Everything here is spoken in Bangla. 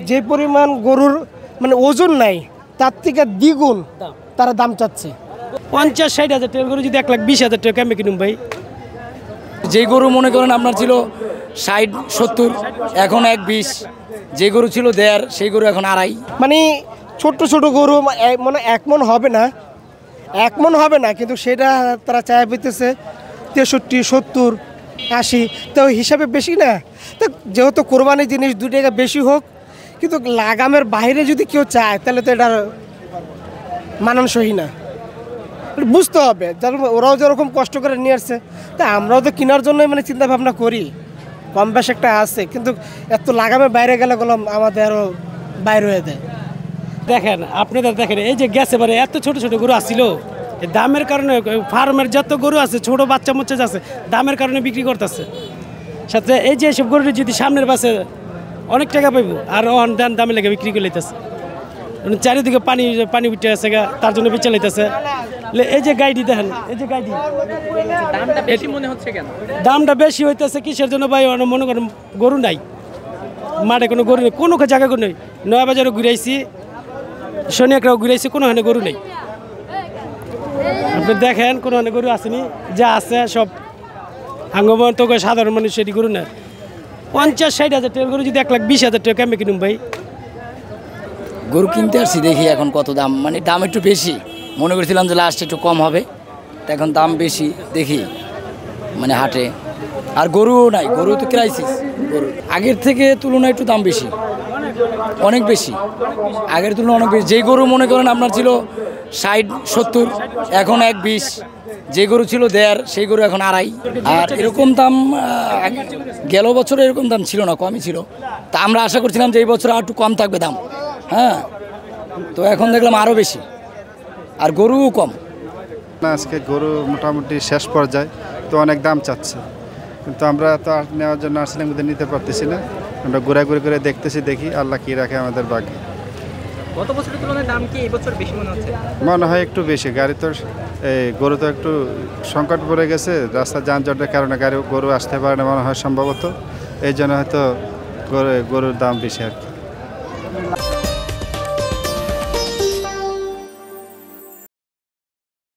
যে পরিমাণ গরুর মানে ওজন নাই তার থেকে দ্বিগুণ তারা দাম চাচ্ছে। 50-60 হাজার টাকার গরু যদি 1,20,000 টাকা কেমন কিনুম ভাই? যে গরু মনে করেন আপনার ছিল 60-70, এখন 1,20। যে গরু ছিল 1.5, সেই গরু এখন 2.5। মানে ছোট ছোট গরু মানে 1 মণ হবে না, কিন্তু সেটা তারা চায় পেতেছে 63, 70, 80। তো হিসাবে বেশি না। তো যেহেতু কোরবানির জিনিস 2 টাকা বেশি হোক, কিন্তু লাগামের বাইরে যদি কেউ চায় তাহলে তো এটা মানানসই না। বুঝতে হবে, ওরাও যেরকম কষ্ট করে নিয়ে আসছে, তা আমরাও তো কেনার জন্যই মানে চিন্তা ভাবনা করি, কম বেশ একটা আছে, কিন্তু এত লাগামের বাইরে গেলে গেলাম আমাদের আরও বাইরে হয়ে দেয়। দেখেন আপনাদের দেখেন, এই যে গেছে বারে এত ছোট ছোট গরু আসছিল, দামের কারণে ফার্মের যত গরু আছে ছোট বাচ্চা মচ্চা আছে দামের কারণে বিক্রি করতেছে। সাথে এই যে এসব গরু যদি সামনের পাশে অনেক টাকা পাইব, আর দামে লেগে বিক্রি করে লইতেছে। চারিদিকে পানি উঠে আছে, তার জন্য বেচে লাইতেছে। এই যে গাড়ি দেখেন, এই যে গাড়ি দামটা বেশি হইতেছে কিসের জন্য ভাই? মনে করেন গরু নাই মাঠে, কোনো গরু নেই, কোনো জায়গা নেই। নয়া বাজারও ঘুরাইছি, শনিয়াকড়াও ঘুরাইছি, কোনোখানে গরু নেই। আপনি দেখেন কোনোখানে গরু আসেনি, যা আছে সব হাঙ্গমন তো সাধারণ মানুষেরই গরু না। 50-60 হাজার টাকার গরু যদি 1,20,000 টাকা কেমন কিনুম ভাই? গরু কিনতে আসছি, দেখি এখন কত দাম। মানে দাম একটু বেশি, মনে করেছিলাম যে লাস্ট একটু কম হবে, এখন দাম বেশি দেখি মানে হাটে। আর গরুও নাই, গরু তো ক্রাইসিস। গরু আগের থেকে তুলনায় একটু দাম বেশি, অনেক বেশি, আগের তুলনায় অনেক বেশি। যেই গরু মনে করেন আপনার ছিল 60-70, এখন 1,20। যে গরু ছিল 1.5, সেই গরু এখন 2.5। আর এরকম দাম গেল বছরে এরকম দাম ছিল না, কমই ছিল। তা আমরা আশা করছিলাম যে এই বছর আর একটু কম থাকবে দাম, হ্যাঁ। তো এখন দেখলাম আরও বেশি, আর গরুও কম। না, আজকে গরু মোটামুটি শেষ পর্যায়ে, তো অনেক দাম চাচ্ছে, কিন্তু আমরা তো আর নেওয়ার জন্য আসলে নিতে পারতেছি না। আমরা ঘোরাঘুরি করে দেখি আল্লাহ কি রাখে আমাদের বাকি। গত বছরের তুলনায় দাম কি এই বছর বেশি মনে হচ্ছে? মনে হয় একটু বেশি। গাড়ি তো গরু তো একটু সংকট পড়ে গেছে, রাস্তা যানজটের কারণে গরু আসতে পারে না মনে হয় সম্ভবত, এই জন্য হয়তো গরুর দাম বেশি আর কি।